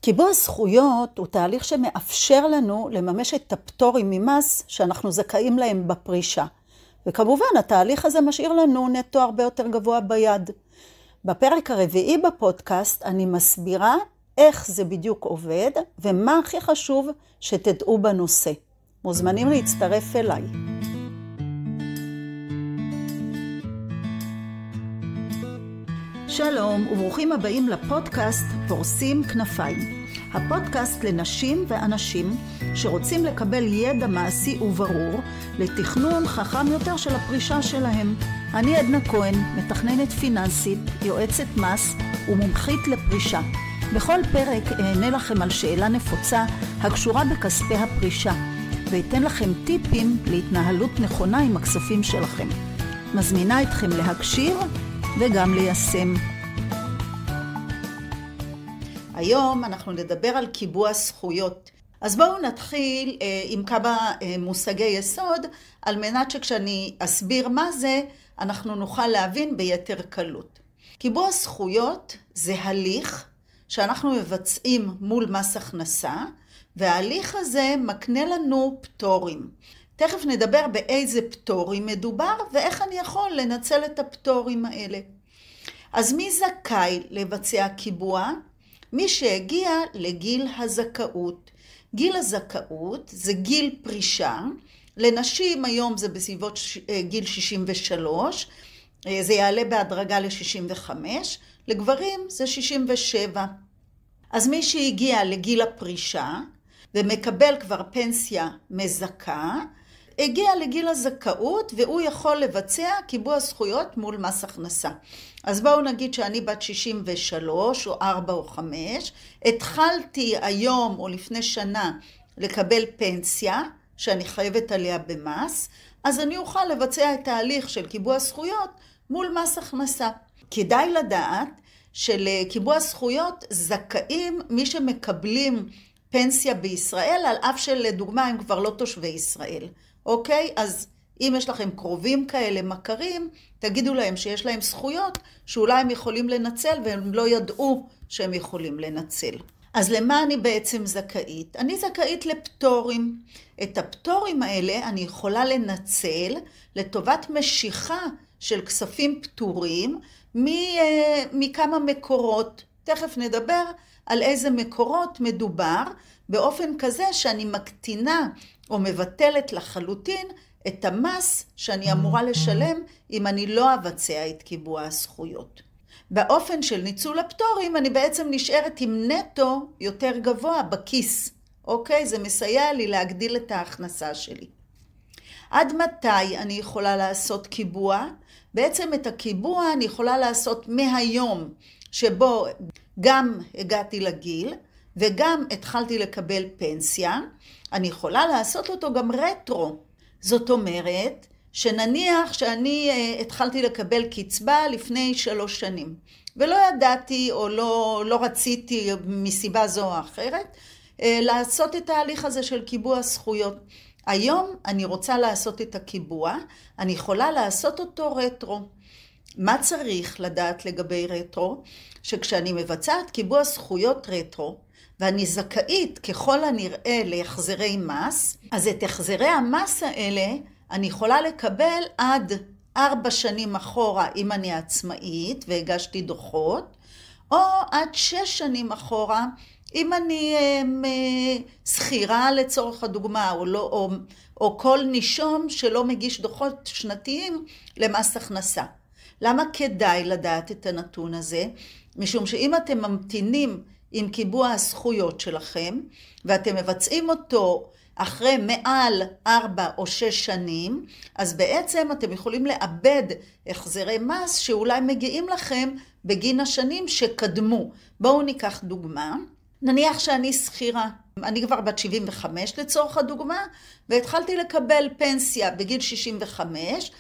קיבוע זכויות הוא תהליך שמאפשר לנו לממש את הפטורים ממס שאנחנו זכאים להם בפרישה. וכמובן, התהליך הזה משאיר לנו נטו הרבה יותר גבוה ביד. בפרק הרביעי בפודקאסט אני מסבירה איך זה בדיוק עובד ומה הכי חשוב שתדעו בנושא. מוזמנים להצטרף אליי. שלום וברוכים הבאים לפודקאסט פורסים כנפיים. הפודקאסט לנשים ואנשים שרוצים לקבל ידע מעשי וברור לתכנון חכם יותר של הפרישה שלהם. אני עדנה כהן, מתכננת פיננסית, יועצת מס ומומחית לפרישה. בכל פרק אענה לכם על שאלה נפוצה הקשורה בכספי הפרישה, ואתן לכם טיפים להתנהלות נכונה עם הכספים שלכם. מזמינה אתכם להקשיב וגם ליישם. היום אנחנו נדבר על קיבוע זכויות. אז בואו נתחיל עם כמה מושגי יסוד, על מנת שכשאני אסביר מה זה, אנחנו נוכל להבין ביתר קלות. קיבוע זכויות זה הליך שאנחנו מבצעים מול מס הכנסה, וההליך הזה מקנה לנו פטורים. תכף נדבר באיזה פטורים מדובר, ואיך אני יכול לנצל את הפטורים האלה. אז מי זכאי לבצע קיבוע? מי שהגיע לגיל הזכאות. גיל הזכאות זה גיל פרישה. לנשים היום זה בסביבות גיל 63, זה יעלה בהדרגה ל-65, לגברים זה 67. אז מי שהגיע לגיל הפרישה ומקבל כבר פנסיה מזכה, הגיע לגיל הזכאות והוא יכול לבצע קיבוע זכויות מול מס הכנסה. אז בואו נגיד שאני בת 63 או 4 או 5, התחלתי היום או לפני שנה לקבל פנסיה שאני חייבת עליה במס, אז אני אוכל לבצע את ההליך של קיבוע זכויות מול מס הכנסה. כדאי לדעת שלקיבוע זכויות זכאים מי שמקבלים פנסיה בישראל, על אף שלדוגמה הם כבר לא תושבי ישראל. אוקיי? אז אם יש לכם קרובים כאלה, מכרים, תגידו להם שיש להם זכויות שאולי הם יכולים לנצל והם לא ידעו שהם יכולים לנצל. אז למה אני בעצם זכאית? אני זכאית לפטורים. את הפטורים האלה אני יכולה לנצל לטובת משיכה של כספים פטורים מכמה מקורות. תכף נדבר על איזה מקורות מדובר, באופן כזה שאני מקטינה או מבטלת לחלוטין את המס שאני אמורה לשלם אם אני לא אבצע את קיבוע הזכויות. באופן של ניצול הפטורים אני בעצם נשארת עם נטו יותר גבוה בכיס. אוקיי? זה מסייע לי להגדיל את ההכנסה שלי. עד מתי אני יכולה לעשות קיבוע? בעצם את הקיבוע אני יכולה לעשות מהיום שבו גם הגעתי לגיל וגם התחלתי לקבל פנסיה. אני יכולה לעשות אותו גם רטרו. זאת אומרת שנניח שאני התחלתי לקבל קצבה לפני 3 שנים, ולא ידעתי או לא רציתי מסיבה זו או אחרת לעשות את ההליך הזה של קיבוע זכויות. היום אני רוצה לעשות את הקיבוע, אני יכולה לעשות אותו רטרו. מה צריך לדעת לגבי רטרו? שכשאני מבצעת קיבוע זכויות רטרו, ואני זכאית ככל הנראה להחזרי מס, אז את החזרי המס האלה אני יכולה לקבל עד 4 שנים אחורה אם אני עצמאית והגשתי דוחות, או עד 6 שנים אחורה אם אני שכירה לצורך הדוגמה, או כל נישום שלא מגיש דוחות שנתיים למס הכנסה. למה כדאי לדעת את הנתון הזה? משום שאם אתם ממתינים עם קיבוע הזכויות שלכם, ואתם מבצעים אותו אחרי מעל 4 או 6 שנים, אז בעצם אתם יכולים לאבד החזרי מס שאולי מגיעים לכם בגין השנים שקדמו. בואו ניקח דוגמה. נניח שאני שכירה. אני כבר בת 75 לצורך הדוגמה, והתחלתי לקבל פנסיה בגיל 65,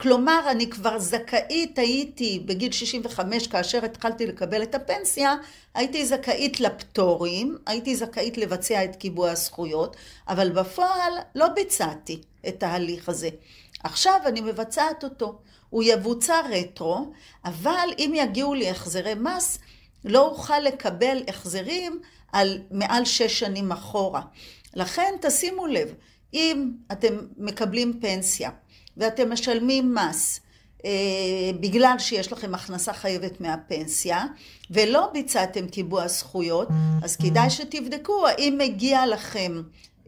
כלומר, אני כבר זכאית הייתי בגיל 65, כאשר התחלתי לקבל את הפנסיה, הייתי זכאית לפטורים, הייתי זכאית לבצע את קיבוע הזכויות, אבל בפועל לא ביצעתי את ההליך הזה. עכשיו אני מבצעת אותו. הוא יבוצע רטרו, אבל אם יגיעו לי החזרי מס, לא אוכל לקבל החזרים על מעל 6 שנים אחורה. לכן תשימו לב, אם אתם מקבלים פנסיה ואתם משלמים מס בגלל שיש לכם הכנסה חייבת מהפנסיה ולא ביצעתם קיבוע זכויות, אז כדאי שתבדקו האם מגיע לכם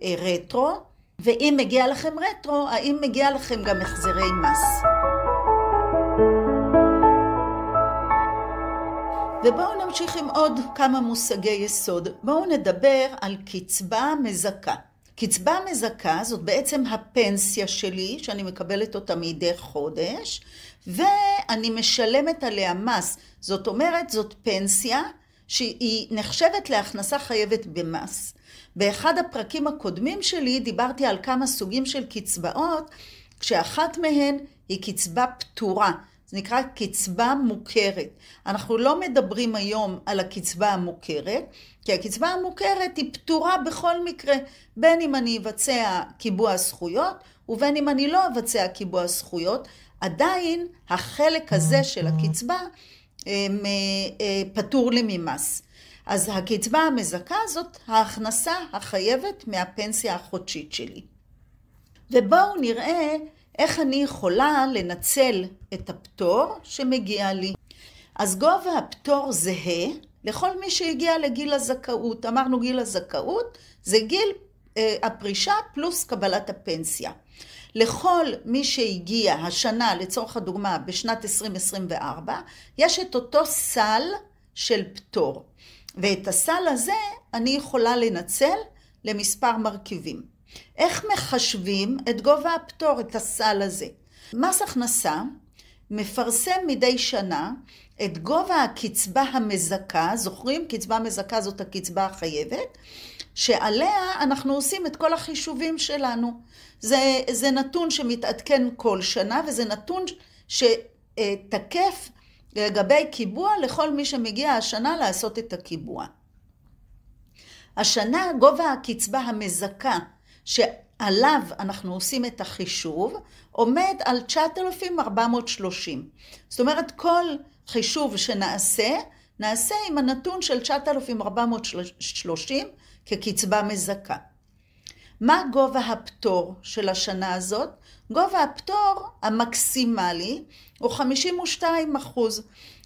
רטרו, ואם מגיע לכם רטרו, האם מגיע לכם גם החזרי מס. ובואו נמשיך עם עוד כמה מושגי יסוד. בואו נדבר על קצבה מזכה. קצבה מזכה זאת בעצם הפנסיה שלי, שאני מקבלת אותה מדי חודש, ואני משלמת עליה מס. זאת אומרת, זאת פנסיה שהיא נחשבת להכנסה חייבת במס. באחד הפרקים הקודמים שלי דיברתי על כמה סוגים של קצבאות, כשאחת מהן היא קצבה פטורה. זה נקרא קצבה מוכרת. אנחנו לא מדברים היום על הקצבה המוכרת, כי הקצבה המוכרת היא פטורה בכל מקרה, בין אם אני אבצע קיבוע זכויות, ובין אם אני לא אבצע קיבוע זכויות, עדיין החלק הזה של הקצבה פטור לי ממס. אז הקצבה המזכה זאת ההכנסה החייבת מהפנסיה החודשית שלי. ובואו נראה איך אני יכולה לנצל את הפטור שמגיע לי. אז גובה הפטור זהה לכל מי שהגיע לגיל הזכאות. אמרנו גיל הזכאות זה גיל הפרישה פלוס קבלת הפנסיה. לכל מי שהגיע השנה, לצורך הדוגמה, בשנת 2024, יש את אותו סל של פטור. ואת הסל הזה אני יכולה לנצל למספר מרכיבים. איך מחשבים את גובה הפטור, את הסל הזה? מס הכנסה מפרסם מדי שנה את גובה הקצבה המזכה, זוכרים? קצבה מזכה זאת הקצבה החייבת, שעליה אנחנו עושים את כל החישובים שלנו. זה נתון שמתעדכן כל שנה, וזה נתון שתקף לגבי קיבוע לכל מי שמגיע השנה לעשות את הקיבוע. השנה גובה הקצבה המזכה שעליו אנחנו עושים את החישוב עומד על 9,430. זאת אומרת כל חישוב שנעשה, נעשה עם הנתון של 9,430 כקצבה מזכה. מה גובה הפטור של השנה הזאת? גובה הפטור המקסימלי הוא 52%.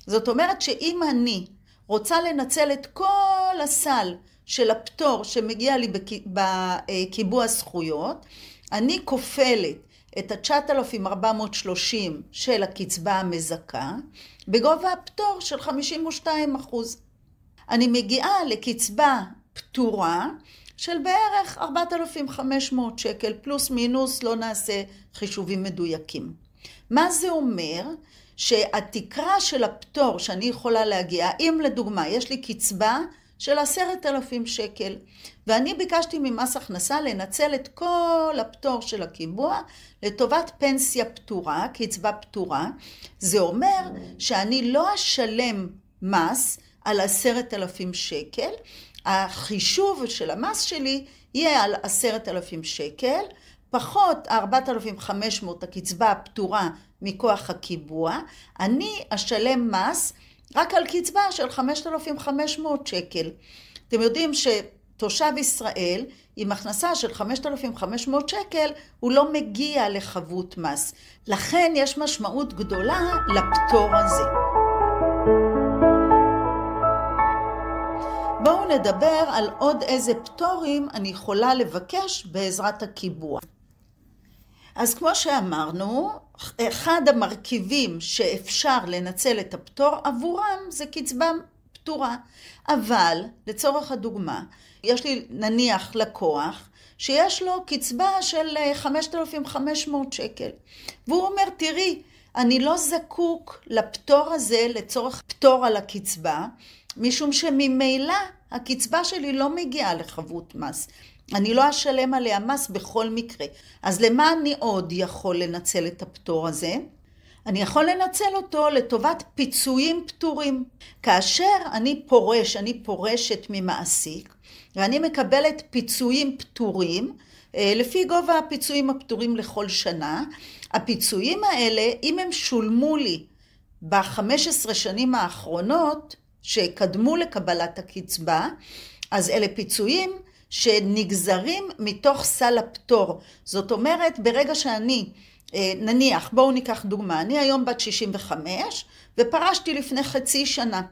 זאת אומרת שאם אני רוצה לנצל את כל הסל של הפטור שמגיע לי בקיבוע זכויות, אני כופלת את ה-9,430 של הקצבה המזכה בגובה הפטור של 52%. אני מגיעה לקצבה פטורה של בערך 4,500 שקל, פלוס מינוס, לא נעשה חישובים מדויקים. מה זה אומר? שהתקרה של הפטור שאני יכולה להגיע, אם לדוגמה יש לי קצבה של 10,000 שקל, ואני ביקשתי ממס הכנסה לנצל את כל הפטור של הקיבוע לטובת פנסיה פטורה, קצבה פטורה, זה אומר שאני לא אשלם מס על 10,000 שקל, החישוב של המס שלי יהיה על 10,000 שקל, פחות 4,500 הקצבה הפטורה מכוח הקיבוע, אני אשלם מס רק על קצבה של 5,500 שקל. אתם יודעים שתושב ישראל עם הכנסה של 5,500 שקל הוא לא מגיע לחבות מס. לכן יש משמעות גדולה לפטור הזה. בואו נדבר על עוד איזה פטורים אני יכולה לבקש בעזרת הקיבוע. אז כמו שאמרנו, אחד המרכיבים שאפשר לנצל את הפטור עבורם זה קצבה פטורה. אבל לצורך הדוגמה, יש לי נניח לקוח שיש לו קצבה של 5,500 שקל. והוא אומר, תראי, אני לא זקוק לפטור הזה לצורך פטור על הקצבה, משום שממילא הקצבה שלי לא מגיעה לחבות מס. אני לא אשלם עליה מס בכל מקרה. אז למה אני עוד יכול לנצל את הפטור הזה? אני יכול לנצל אותו לטובת פיצויים פטורים. כאשר אני פורשת ממעסיק, ואני מקבלת פיצויים פטורים, לפי גובה הפיצויים הפטורים לכל שנה, הפיצויים האלה, אם הם שולמו לי ב-15 שנים האחרונות, שקדמו לקבלת הקצבה, אז אלה פיצויים שנגזרים מתוך סל הפטור. זאת אומרת, ברגע שאני, נניח, בואו ניקח דוגמה, אני היום בת 65 ופרשתי לפני חצי שנה,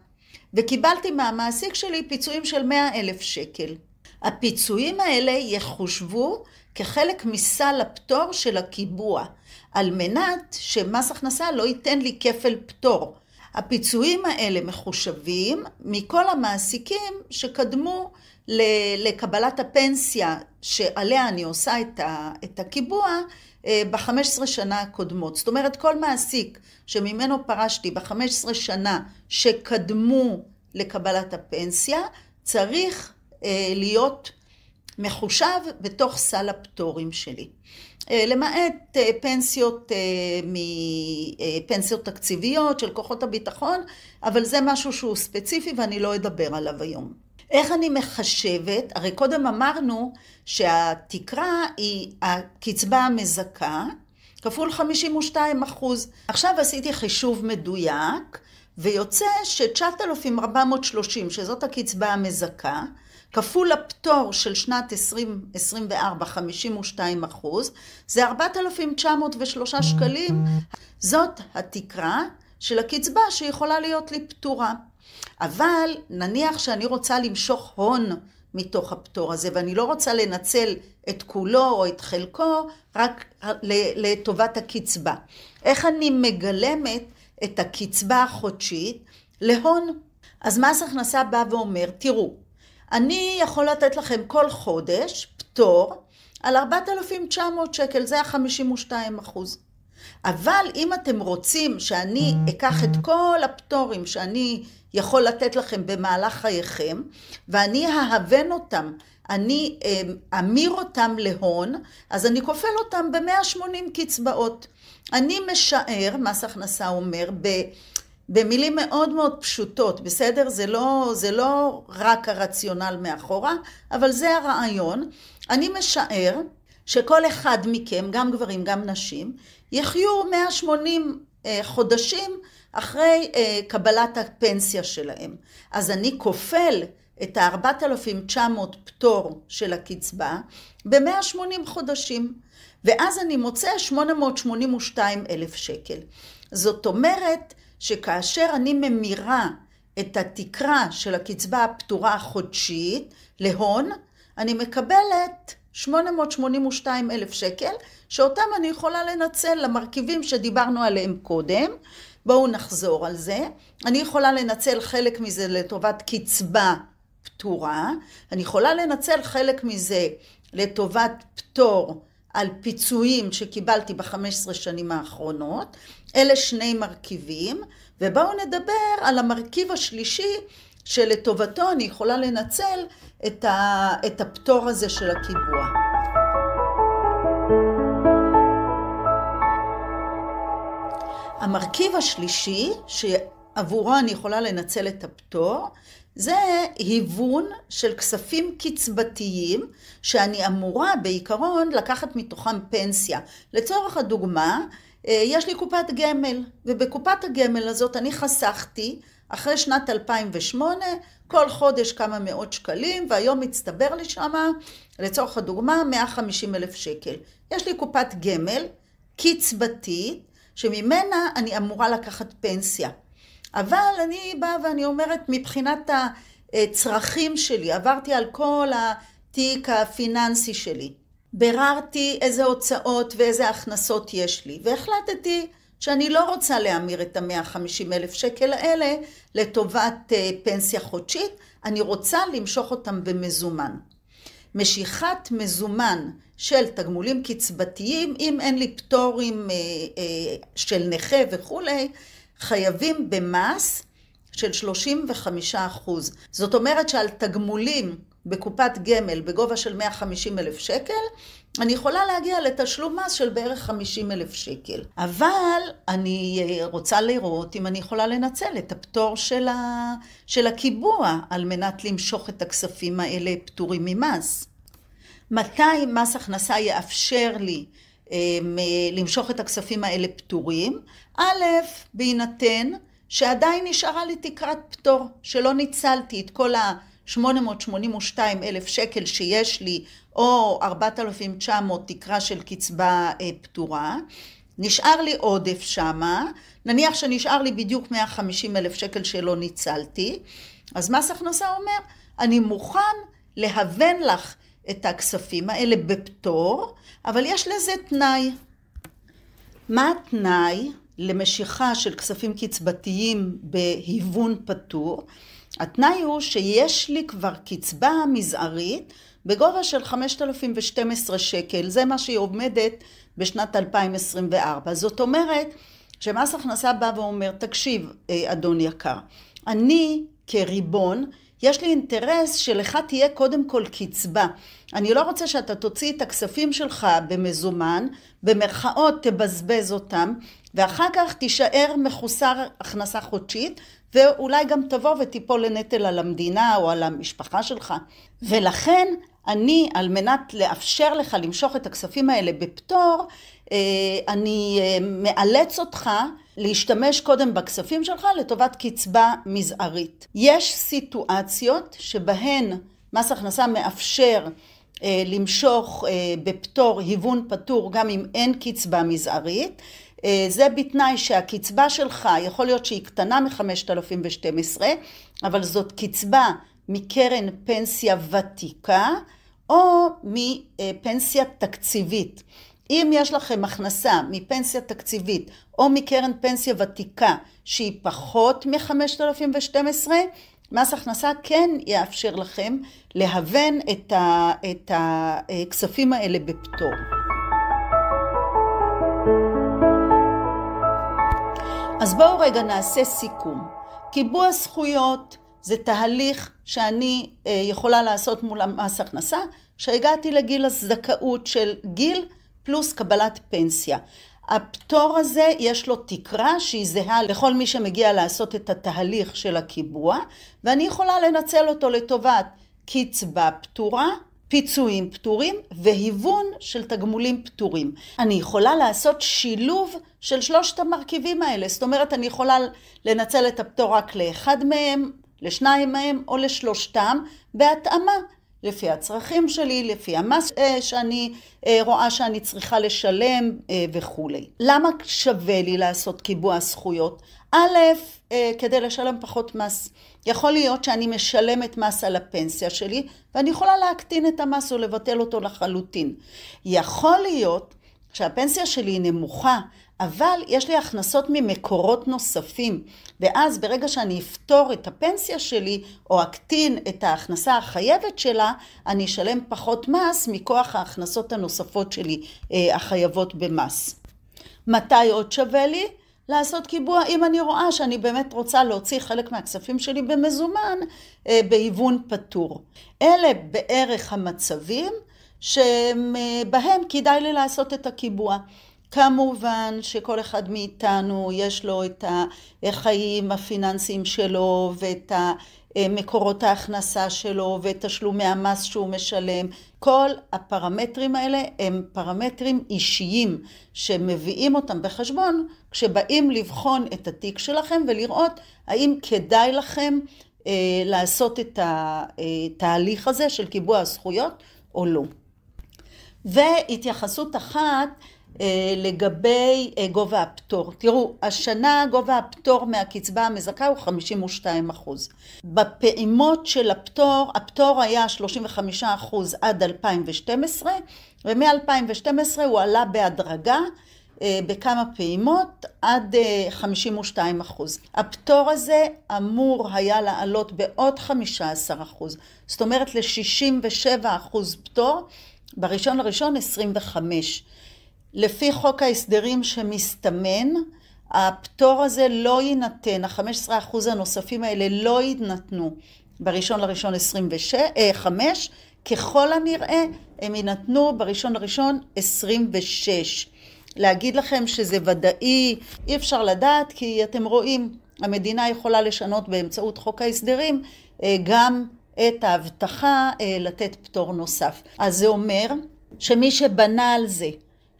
וקיבלתי מהמעסיק שלי פיצויים של 100,000 שקל. הפיצויים האלה יחושבו כחלק מסל הפטור של הקיבוע, על מנת שמס הכנסה לא ייתן לי כפל פטור. הפיצויים האלה מחושבים מכל המעסיקים שקדמו לקבלת הפנסיה שעליה אני עושה את הקיבוע ב-15 שנה הקודמות. זאת אומרת, כל מעסיק שממנו פרשתי ב-15 שנה שקדמו לקבלת הפנסיה, צריך להיות מחושב בתוך סל הפטורים שלי. למעט פנסיות תקציביות של כוחות הביטחון, אבל זה משהו שהוא ספציפי ואני לא אדבר עליו היום. איך אני מחשבת? הרי קודם אמרנו שהתקרה היא הקצבה המזכה, כפול 52%. עכשיו עשיתי חישוב מדויק, ויוצא ש9,430, שזאת הקצבה המזכה, כפול הפטור של שנת 2024, 52%, זה 4,903 שקלים. זאת התקרה של הקצבה שיכולה להיות לי פטורה. אבל נניח שאני רוצה למשוך הון מתוך הפטור הזה, ואני לא רוצה לנצל את כולו או את חלקו, רק לטובת הקצבה. איך אני מגלמת את הקצבה החודשית להון? אז מס הכנסה בא ואומר, תראו, אני יכול לתת לכם כל חודש פטור על 4,900 שקל, זה ה-52%. אבל אם אתם רוצים שאני אקח את כל הפטורים שאני יכול לתת לכם במהלך חייכם, ואני אהבן אותם, אני אמיר אותם להון, אז אני כופל אותם ב-180 קצבאות. אני משער, מס הכנסה אומר, במילים מאוד מאוד פשוטות, בסדר? זה לא רק הרציונל מאחורה, אבל זה הרעיון. אני משער שכל אחד מכם, גם גברים, גם נשים, יחיו 180 חודשים אחרי קבלת הפנסיה שלהם. אז אני כופל את ה-4,900 פטור של הקצבה ב-180 חודשים, ואז אני מוצא 882,000 שקל. זאת אומרת שכאשר אני ממירה את התקרה של הקצבה הפטורה החודשית להון, אני מקבלת 882,000 שקל, שאותם אני יכולה לנצל למרכיבים שדיברנו עליהם קודם. בואו נחזור על זה. אני יכולה לנצל חלק מזה לטובת קצבה פטורה, אני יכולה לנצל חלק מזה לטובת פטור על פיצויים שקיבלתי ב-15 שנים האחרונות. אלה שני מרכיבים, ובואו נדבר על המרכיב השלישי שלטובתו אני יכולה לנצל את הפטור הזה של הקיבוע. המרכיב השלישי שעבורו אני יכולה לנצל את הפטור, זה היוון של כספים קצבתיים שאני אמורה בעיקרון לקחת מתוכם פנסיה. לצורך הדוגמה, יש לי קופת גמל, ובקופת הגמל הזאת אני חסכתי אחרי שנת 2008 כל חודש כמה מאות שקלים, והיום מצטבר לי שמה, לצורך הדוגמה, 150,000 שקל. יש לי קופת גמל קצבתית, שממנה אני אמורה לקחת פנסיה. אבל אני באה ואני אומרת, מבחינת הצרכים שלי, עברתי על כל התיק הפיננסי שלי, בררתי איזה הוצאות ואיזה הכנסות יש לי, והחלטתי שאני לא רוצה להמיר את ה-150,000 שקל האלה לטובת פנסיה חודשית, אני רוצה למשוך אותם במזומן. משיכת מזומן של תגמולים קצבתיים, אם אין לי פטורים של נכה וכו', חייבים במס של 35%. זאת אומרת שעל תגמולים בקופת גמל בגובה של 150,000 שקל, אני יכולה להגיע לתשלום מס של בערך 50,000 שקל. אבל אני רוצה לראות אם אני יכולה לנצל את הפטור של הקיבוע, על מנת למשוך את הכספים האלה פטורים ממס. מתי מס הכנסה יאפשר לי למשוך את הכספים האלה פטורים? א', בהינתן שעדיין נשארה לי תקרת פטור, שלא ניצלתי את כל ה-882,000 שקל שיש לי, או 4,900 תקרה של קצבה פטורה. נשאר לי עודף שמה, נניח שנשאר לי בדיוק 150,000 שקל שלא ניצלתי, אז מס הכנסה אומר, אני מוכן להוון לך את הכספים האלה בפטור, אבל יש לזה תנאי. מה התנאי למשיכה של כספים קצבתיים בהיוון פטור? התנאי הוא שיש לי כבר קצבה מזערית בגובה של 5,012 שקל, זה מה שהיא עומדת בשנת 2024. זאת אומרת שמס הכנסה בא ואומר, תקשיב אדון יקר, אני כריבון, יש לי אינטרס שלך תהיה קודם כל קצבה. אני לא רוצה שאתה תוציא את הכספים שלך במזומן, במרכאות תבזבז אותם, ואחר כך תישאר מחוסר הכנסה חודשית, ואולי גם תבוא ותיפול לנטל על המדינה או על המשפחה שלך. ולכן אני, על מנת לאפשר לך למשוך את הכספים האלה בפטור, אני מאלץ אותך להשתמש קודם בכספים שלך לטובת קצבה מזערית. יש סיטואציות שבהן מס הכנסה מאפשר למשוך בפטור היוון פטור גם אם אין קצבה מזערית. זה בתנאי שהקצבה שלך יכול להיות שהיא קטנה מ-5,012, אבל זאת קצבה מקרן פנסיה ותיקה או מפנסיה תקציבית. אם יש לכם הכנסה מפנסיה תקציבית או מקרן פנסיה ותיקה שהיא פחות מ-5,012, מס הכנסה כן יאפשר לכם להוון את הכספים האלה בפטור. אז בואו רגע נעשה סיכום. קיבוע זכויות זה תהליך שאני יכולה לעשות מול מס הכנסה, שהגעתי לגיל הזכאות של גיל פלוס קבלת פנסיה. הפטור הזה יש לו תקרה שהיא זהה לכל מי שמגיע לעשות את התהליך של הקיבוע, ואני יכולה לנצל אותו לטובת קצבה פטורה, פיצויים פטורים והיוון של תגמולים פטורים. אני יכולה לעשות שילוב של שלושת המרכיבים האלה, זאת אומרת אני יכולה לנצל את הפטור רק לאחד מהם, לשניים מהם או לשלושתם בהתאמה. לפי הצרכים שלי, לפי המס שאני רואה שאני צריכה לשלם וכו'. למה שווה לי לעשות קיבוע זכויות? א', כדי לשלם פחות מס. יכול להיות שאני משלמת מס על הפנסיה שלי, ואני יכולה להקטין את המס או לבטל אותו לחלוטין. יכול להיות שהפנסיה שלי היא נמוכה, אבל יש לי הכנסות ממקורות נוספים, ואז ברגע שאני אפתור את הפנסיה שלי, או אקטין את ההכנסה החייבת שלה, אני אשלם פחות מס מכוח ההכנסות הנוספות שלי החייבות במס. מתי עוד שווה לי לעשות קיבוע? אם אני רואה שאני באמת רוצה להוציא חלק מהכספים שלי במזומן, בהיוון פטור. אלה בערך המצבים שבהם כדאי לי לעשות את הקיבוע. כמובן שכל אחד מאיתנו יש לו את החיים הפיננסיים שלו ואת מקורות ההכנסה שלו ואת תשלומי המס שהוא משלם. כל הפרמטרים האלה הם פרמטרים אישיים שמביאים אותם בחשבון כשבאים לבחון את התיק שלכם ולראות האם כדאי לכם לעשות את התהליך הזה של קיבוע הזכויות או לא. והתייחסות אחת לגבי גובה הפטור. תראו, השנה גובה הפטור מהקצבה המזכה הוא 52%. בפעימות של הפטור, הפטור היה 35% עד 2012, ומ-2012 הוא עלה בהדרגה בכמה פעימות עד 52%. הפטור הזה אמור היה לעלות בעוד 15%, זאת אומרת ל-67% פטור, בראשון לראשון 25. לפי חוק ההסדרים שמסתמן, הפטור הזה לא יינתן, ה-15% הנוספים האלה לא יינתנו בראשון לראשון 25, ככל הנראה הם יינתנו בראשון לראשון 26. להגיד לכם שזה ודאי, אי אפשר לדעת, כי אתם רואים, המדינה יכולה לשנות באמצעות חוק ההסדרים גם את ההבטחה לתת פטור נוסף. אז זה אומר שמי שבנה על זה,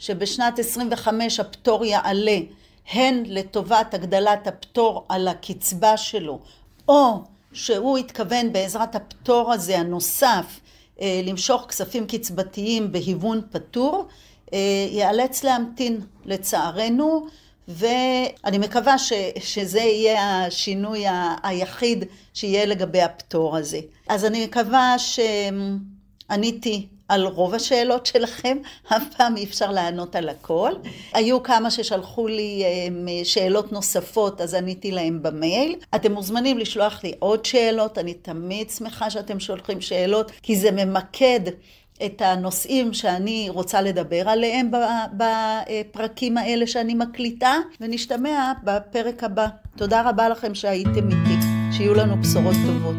שבשנת 25 הפטור יעלה, הן לטובת הגדלת הפטור על הקצבה שלו, או שהוא התכוון בעזרת הפטור הזה הנוסף למשוך כספים קצבתיים בהיוון פטור, ייאלץ להמתין לצערנו, ואני מקווה שזה יהיה השינוי היחיד שיהיה לגבי הפטור הזה. אז אני מקווה שעניתי על רוב השאלות שלכם, אף פעם אי אפשר לענות על הכל. היו כמה ששלחו לי שאלות נוספות, אז עניתי להם במייל. אתם מוזמנים לשלוח לי עוד שאלות, אני תמיד שמחה שאתם שולחים שאלות, כי זה ממקד את הנושאים שאני רוצה לדבר עליהם בפרקים האלה שאני מקליטה, ונשתמע בפרק הבא. תודה רבה לכם שהייתם איתי, שיהיו לנו בשורות טובות.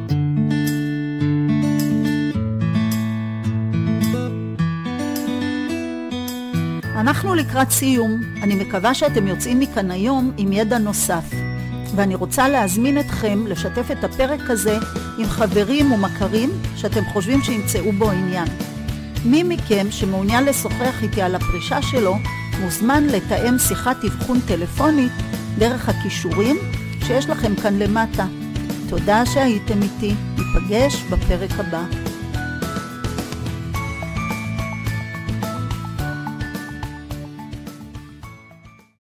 אנחנו לקראת סיום. אני מקווה שאתם יוצאים מכאן היום עם ידע נוסף. ואני רוצה להזמין אתכם לשתף את הפרק הזה עם חברים ומכרים שאתם חושבים שימצאו בו עניין. מי מכם שמעוניין לשוחח איתי על הפרישה שלו, מוזמן לתאם שיחת אבחון טלפונית דרך הכישורים שיש לכם כאן למטה. תודה שהייתם איתי. ניפגש בפרק הבא.